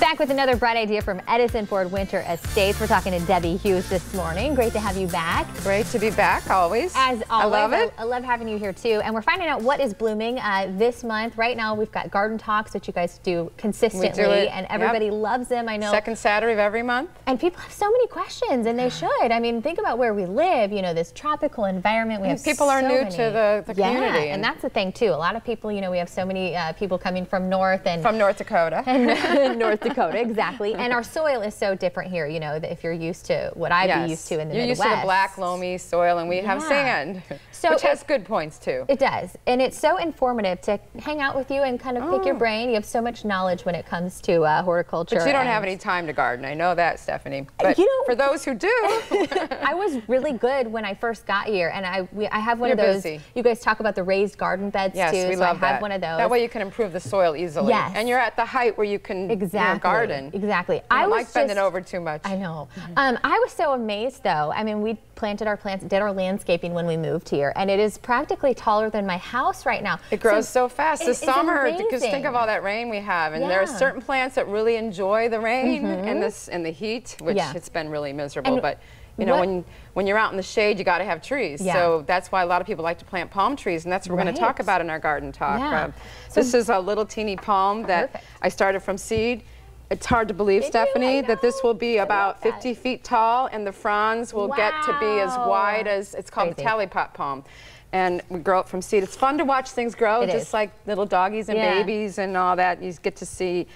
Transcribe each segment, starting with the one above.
Back with another bright idea from Edison Ford Winter Estates. We're talking to Debbie Hughes this morning. Great to have you back. Great to be back, always. As always. I love it. I love having you here too. And we're finding out what is blooming this month. Right now we've got garden talks, which you guys do consistently. We do it. And everybody loves them, I know. Second Saturday of every month. And people have so many questions, and they should. I mean, think about where we live, you know, this tropical environment. We have people are new to the community. And that's the thing too. A lot of people, you know, we have so many people coming from North Dakota. And North Dakota, exactly. And our soil is so different here, you know, that if you're used to what I'd be used to in the Midwest. You're used to the black, loamy soil, and we have sand, which has good points too. It does. And it's so informative to hang out with you and kind of pick your brain. You have so much knowledge when it comes to horticulture. But you don't have any time to garden. I know that, Stephanie. But you know, for those who do. I was really good when I first got here, and I have one of those. Busy. You guys talk about the raised garden beds too. Yes, we love that. I have one of those. That way you can improve the soil easily. Yes. And you're at the height where you can garden. Exactly. I like bending over too much. I know. I was so amazed though. I mean, we planted our plants, did our landscaping when we moved here, and it is practically taller than my house right now. It grows so fast. This summer, because think of all that rain we have, and there are certain plants that really enjoy the rain and the heat, which it's been really miserable. But you know, when you're out in the shade, you got to have trees. So that's why a lot of people like to plant palm trees, and that's what we're going to talk about in our garden talk. This is a little teeny palm that I started from seed. It's hard to believe, Stephanie, that this will be about 50 feet tall, and the fronds will get to be as wide as, it's called the Talley Pot palm. And we grow it from seed. It's fun to watch things grow, just like little doggies and babies and all that. You get to see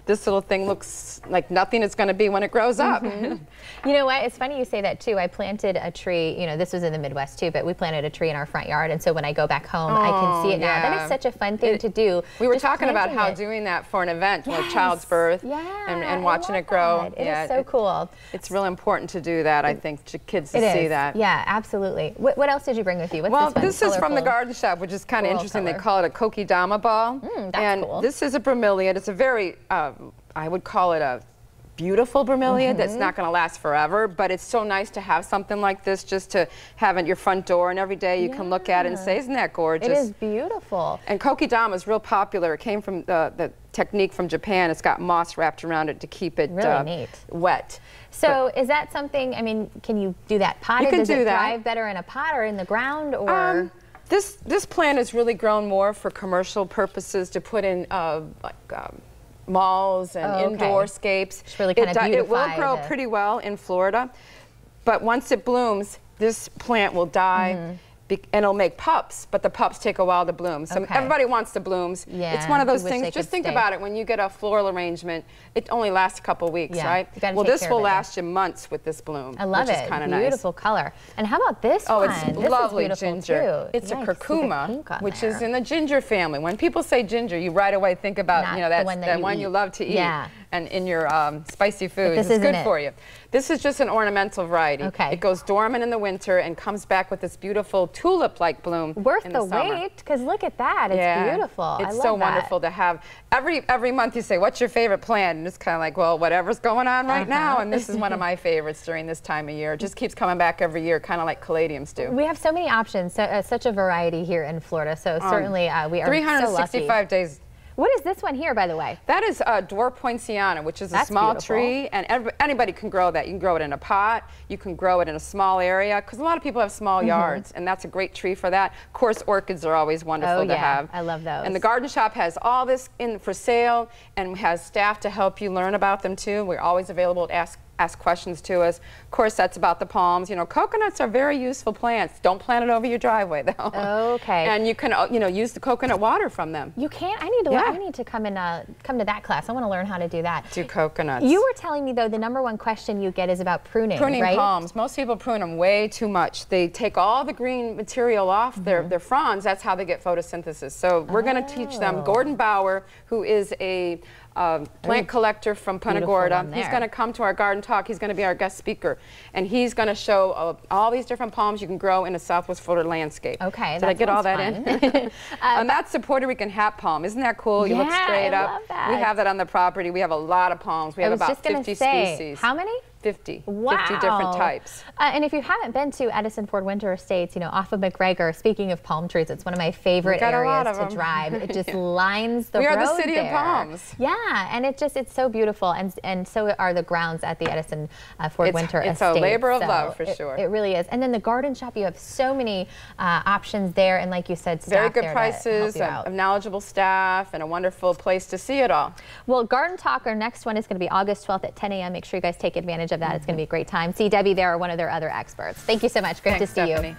this little thing looks like nothing it's going to be when it grows up. You know what? It's funny you say that too. I planted a tree, you know, this was in the Midwest too, but we planted a tree in our front yard, and so when I go back home, I can see it now. That is such a fun thing to do. We were talking about how doing that for an event, like child's birth, and watching it grow. It is so cool. It's real important to do that, I think, to kids to see that. Yeah, absolutely. What else did you bring with you? Well, this is from the garden shop, which is kind of interesting. They call it a kokedama ball. That's cool. This is a Vermillion. It's a very, I would call it a beautiful Vermillion that's not going to last forever, but it's so nice to have something like this just to have at your front door, and every day you can look at it and say, isn't that gorgeous? It is beautiful. And kokedama is real popular. It came from the technique from Japan. It's got moss wrapped around it to keep it wet. So is that something, I mean, can you do that potted? You can Does it thrive better in a pot or in the ground? Or this plant has really grown more for commercial purposes, to put in malls and indoor scapes. Really kind of it will grow pretty well in Florida, but once it blooms, this plant will die. And it'll make pups, but the pups take a while to bloom. So everybody wants the blooms. It's one of those things, just think about it, when you get a floral arrangement, it only lasts a couple weeks, right? Well, this will last you months with this bloom. I love it. Which is kind of nice. Beautiful color. And how about this one? It's lovely ginger. It's a curcuma, which is in the ginger family. When people say ginger, you right away think about, you know, that's the one you love to eat. And in your spicy foods, it's good for you. This is just an ornamental variety. It goes dormant in the winter and comes back with this beautiful tulip-like bloom Worth in the summer. wait, because look at that. It's beautiful. It's so wonderful to have. Every month you say, what's your favorite plant? And it's kind of like, well, whatever's going on right now. And this is one of my favorites during this time of year. It just keeps coming back every year, kind of like caladiums do. We have so many options, such a variety here in Florida. So certainly we are 365 days. What is this one here, by the way? That is a dwarf poinciana, which is a small tree, and anybody can grow that. You can grow it in a pot, you can grow it in a small area, because a lot of people have small yards, and that's a great tree for that. Of course, orchids are always wonderful to have. I love those. And the garden shop has all this in for sale, and has staff to help you learn about them too. We're always available to ask questions to us. Of course, that's about the palms. You know, coconuts are very useful plants. Don't plant it over your driveway, though. And you can, you know, use the coconut water from them. You can. I need to come to that class. I want to learn how to do that. Do coconuts. You were telling me though, the #1 question you get is about pruning. Pruning right? palms. Most people prune them way too much. They take all the green material off their fronds. That's how they get photosynthesis. So we're going to teach them. Gordon Bauer, who is a plant collector from Punta Gorda. He's going to come to our garden talk. He's going to be our guest speaker, and he's going to show all these different palms you can grow in a Southwest Florida landscape. Okay, did I get all that in? And that's the Puerto Rican hat palm. Isn't that cool? You look straight up. I love that. We have that on the property. We have a lot of palms. We have about 50 species. How many? 50 Wow. 50 different types. And if you haven't been to Edison Ford Winter Estates, you know, off of McGregor, speaking of palm trees, it's one of my favorite areas to drive. It just lines the road. We are the city there. of palms. Yeah, and it's so beautiful, and so are the grounds at the Edison Ford Winter Estates. It's a labor of love for sure. It really is. And then the garden shop, you have so many options there, and like you said, staff very good there prices, to help you out. a knowledgeable staff, and a wonderful place to see it all. Well, Garden Talk, our next one is going to be August 12th at 10 a.m. Make sure you guys take advantage of that. It's going to be a great time. See Debbie there or one of their other experts. Thank you so much. Great to see you.